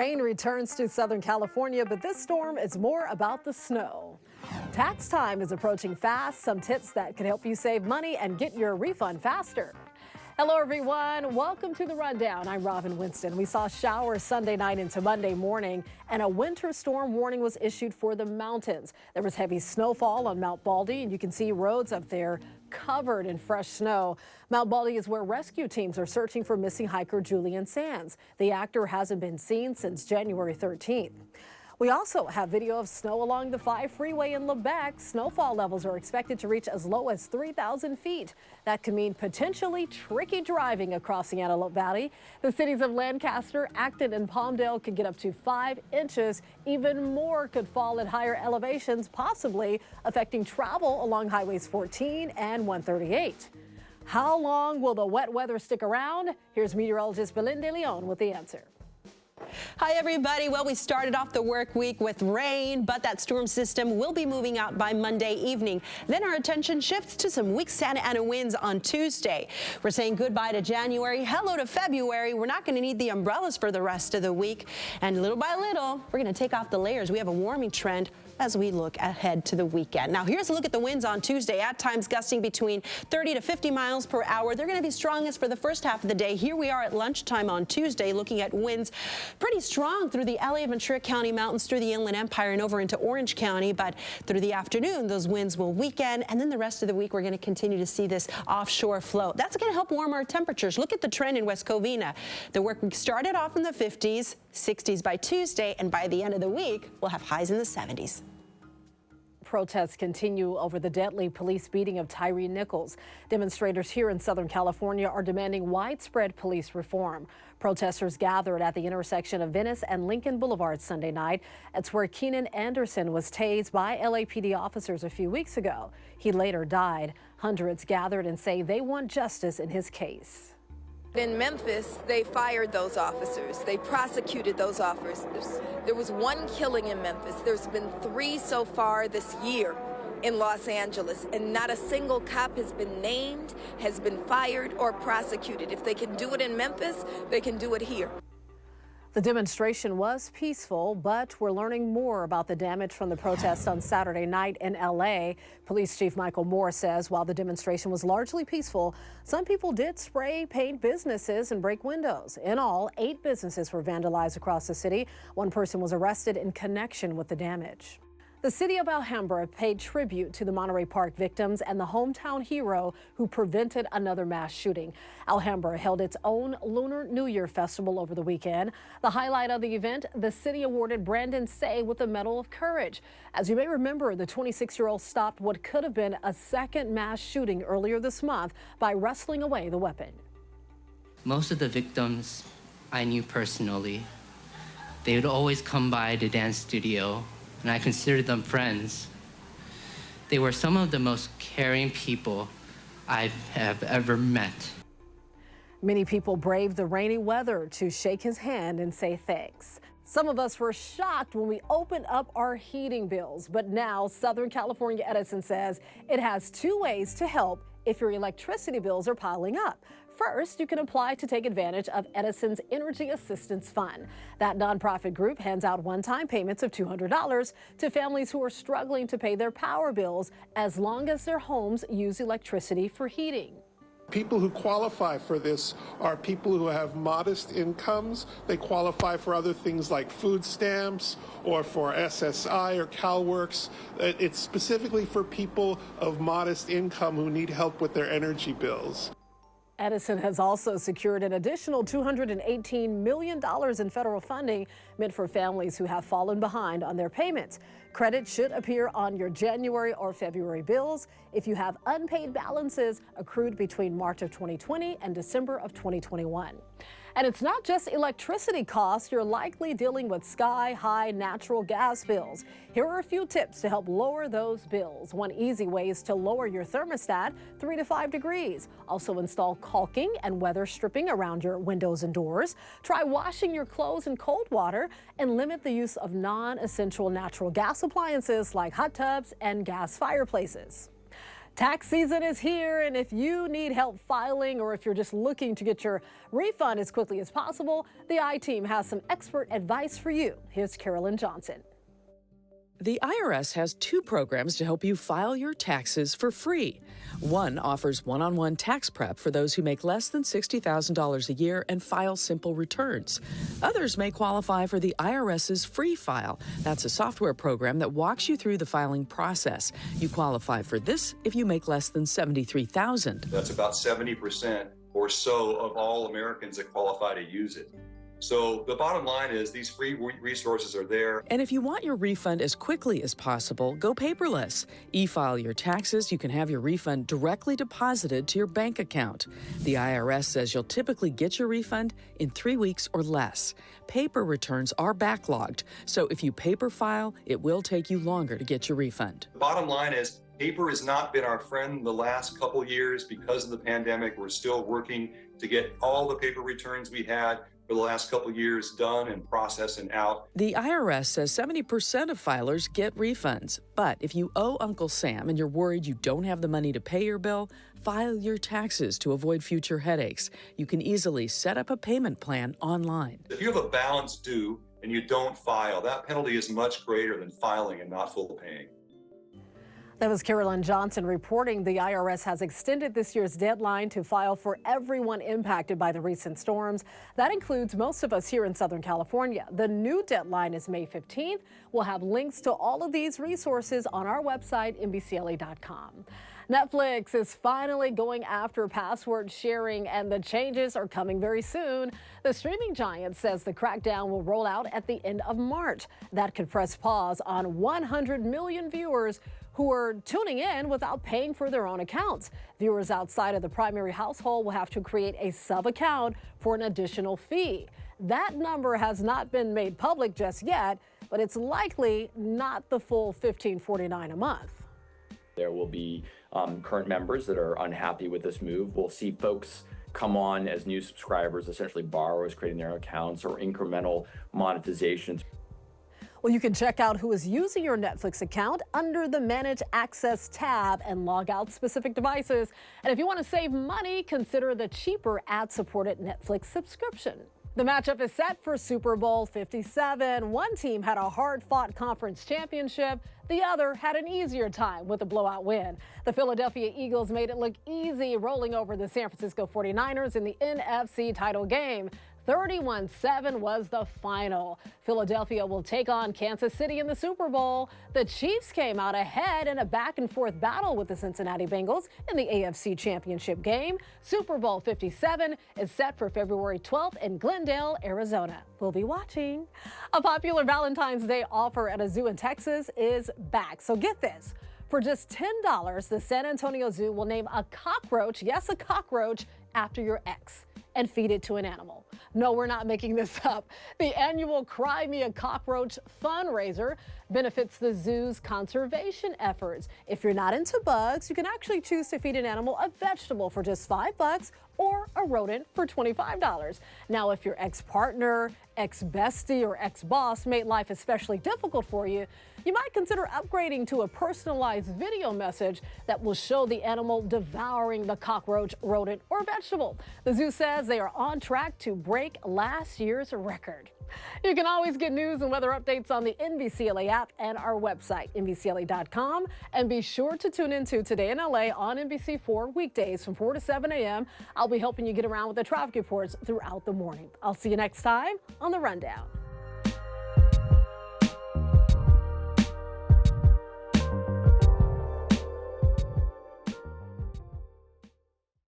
Rain returns to Southern California, but this storm is more about the snow. Tax time is approaching fast. Some tips that can help you save money and get your refund faster. Hello, everyone. Welcome to the Rundown. I'm Robin Winston. We saw showers Sunday night into Monday morning, and a winter storm warning was issued for the mountains. There was heavy snowfall on Mount Baldy, and you can see roads up there covered in fresh snow. Mount Baldy is where rescue teams are searching for missing hiker Julian Sands. The actor hasn't been seen since January 13th. We also have video of snow along the 5 freeway in Lebec. Snowfall levels are expected to reach as low as 3,000 feet. That could mean potentially tricky driving across the Antelope Valley. The cities of Lancaster, Acton, and Palmdale could get up to 5 inches. Even more could fall at higher elevations, possibly affecting travel along highways 14 and 138. How long will the wet weather stick around? Here's meteorologist Belinda Leon with the answer. Hi, everybody. Well, we started off the work week with rain, but that storm system will be moving out by Monday evening. Then our attention shifts to some weak Santa Ana winds on Tuesday. We're saying goodbye to January, hello to February. We're not going to need the umbrellas for the rest of the week. And little by little, we're going to take off the layers. We have a warming trend as we look ahead to the weekend. Now, here's a look at the winds on Tuesday, at times gusting between 30 to 50 miles per hour. They're going to be strongest for the first half of the day. Here we are at lunchtime on Tuesday, looking at winds pretty strong through the LA and Ventura County mountains, through the Inland Empire and over into Orange County. But through the afternoon, those winds will weaken. And then the rest of the week, we're going to continue to see this offshore flow. That's going to help warm our temperatures. Look at the trend in West Covina. The work week started off in the 50s, 60s by Tuesday, and by the end of the week, we'll have highs in the 70s. Protests continue over the deadly police beating of Tyree Nichols. Demonstrators here in Southern California are demanding widespread police reform. Protesters gathered at the intersection of Venice and Lincoln Boulevard Sunday night. It's where Keenan Anderson was tased by LAPD officers a few weeks ago. He later died. Hundreds gathered and say they want justice in his case. In Memphis, they fired those officers. They prosecuted those officers. There was 1 killing in Memphis. There's been 3 so far this year in Los Angeles, and not a single cop has been named, has been fired, or prosecuted. If they can do it in Memphis, they can do it here. The demonstration was peaceful, but we're learning more about the damage from the protest on Saturday night in LA. Police Chief Michael Moore says while the demonstration was largely peaceful, some people did spray paint businesses and break windows. In all, 8 businesses were vandalized across the city. 1 person was arrested in connection with the damage. The city of Alhambra paid tribute to the Monterey Park victims and the hometown hero who prevented another mass shooting. Alhambra held its own Lunar New Year festival over the weekend. The highlight of the event, the city awarded Brandon Say with the Medal of Courage. As you may remember, the 26-year-old stopped what could have been a second mass shooting earlier this month by wrestling away the weapon. Most of the victims I knew personally. They would always come by the dance studio, and I considered them friends. They were some of the most caring people I have ever met. Many people braved the rainy weather to shake his hand and say thanks. Some of us were shocked when we opened up our heating bills, but now Southern California Edison says it has 2 ways to help if your electricity bills are piling up. First, you can apply to take advantage of Edison's Energy Assistance Fund. That nonprofit group hands out one-time payments of $200 to families who are struggling to pay their power bills as long as their homes use electricity for heating. People who qualify for this are people who have modest incomes. They qualify for other things like food stamps or for SSI or CalWorks. It's specifically for people of modest income who need help with their energy bills. Edison has also secured an additional $218 million in federal funding meant for families who have fallen behind on their payments. Credit should appear on your January or February bills if you have unpaid balances accrued between March of 2020 and December of 2021. And it's not just electricity costs. You're likely dealing with sky-high natural gas bills. Here are a few tips to help lower those bills. One easy way is to lower your thermostat 3 to 5 degrees. Also install caulking and weather stripping around your windows and doors. Try washing your clothes in cold water and limit the use of non-essential natural gas appliances like hot tubs and gas fireplaces. Tax season is here, and if you need help filing or if you're just looking to get your refund as quickly as possible, the I-Team has some expert advice for you. Here's Carolyn Johnson. The IRS has two programs to help you file your taxes for free. One offers one-on-one tax prep for those who make less than $60,000 a year and file simple returns. Others may qualify for the IRS's Free File. That's a software program that walks you through the filing process. You qualify for this if you make less than $73,000. That's about 70% or so of all Americans that qualify to use it. So the bottom line is these free resources are there. And if you want your refund as quickly as possible, go paperless. E-file your taxes. You can have your refund directly deposited to your bank account. The IRS says you'll typically get your refund in 3 weeks or less. Paper returns are backlogged, so if you paper file, it will take you longer to get your refund. The bottom line is paper has not been our friend the last couple years because of the pandemic. We're still working to get all the paper returns we had for the last couple years done and processed and out. The IRS says 70% of filers get refunds. But if you owe Uncle Sam and you're worried you don't have the money to pay your bill, file your taxes to avoid future headaches. You can easily set up a payment plan online. If you have a balance due and you don't file, that penalty is much greater than filing and not full paying. That was Carolyn Johnson reporting the IRS has extended this year's deadline to file for everyone impacted by the recent storms. That includes most of us here in Southern California. The new deadline is May 15th. We'll have links to all of these resources on our website, NBCLA.com. Netflix is finally going after password sharing, and the changes are coming very soon. The streaming giant says the crackdown will roll out at the end of March. That could press pause on 100 million viewers who are tuning in without paying for their own accounts. Viewers outside of the primary household will have to create a sub-account for an additional fee. That number has not been made public just yet, but it's likely not the full $15.49 a month. There will be current members that are unhappy with this move. We'll see folks come on as new subscribers, essentially borrowers creating their accounts or incremental monetizations. Well, you can check out who is using your Netflix account under the Manage Access tab and log out specific devices. And if you want to save money, consider the cheaper ad-supported Netflix subscription. The matchup is set for Super Bowl 57. One team had a hard-fought conference championship. The other had an easier time with a blowout win. The Philadelphia Eagles made it look easy, rolling over the San Francisco 49ers in the NFC title game. 31-7 was the final. Philadelphia will take on Kansas City in the Super Bowl. The Chiefs came out ahead in a back-and-forth battle with the Cincinnati Bengals in the AFC Championship game. Super Bowl 57 is set for February 12th in Glendale, Arizona. We'll be watching. A popular Valentine's Day offer at a zoo in Texas is back. So get this. For just $10, the San Antonio Zoo will name a cockroach, yes, a cockroach, after your ex and feed it to an animal. No, we're not making this up. The annual Cry Me a Cockroach fundraiser benefits the zoo's conservation efforts. If you're not into bugs, you can actually choose to feed an animal a vegetable for just $5 or a rodent for $25. Now, if your ex-partner, ex-bestie, or ex-boss made life especially difficult for you, you might consider upgrading to a personalized video message that will show the animal devouring the cockroach, rodent, or vegetable. The zoo says they are on track to break last year's record. You can always get news and weather updates on the NBCLA app and our website, NBCLA.com. And be sure to tune into Today in LA on NBC4 weekdays from 4 to 7 a.m. I'll be helping you get around with the traffic reports throughout the morning. I'll see you next time on The Rundown.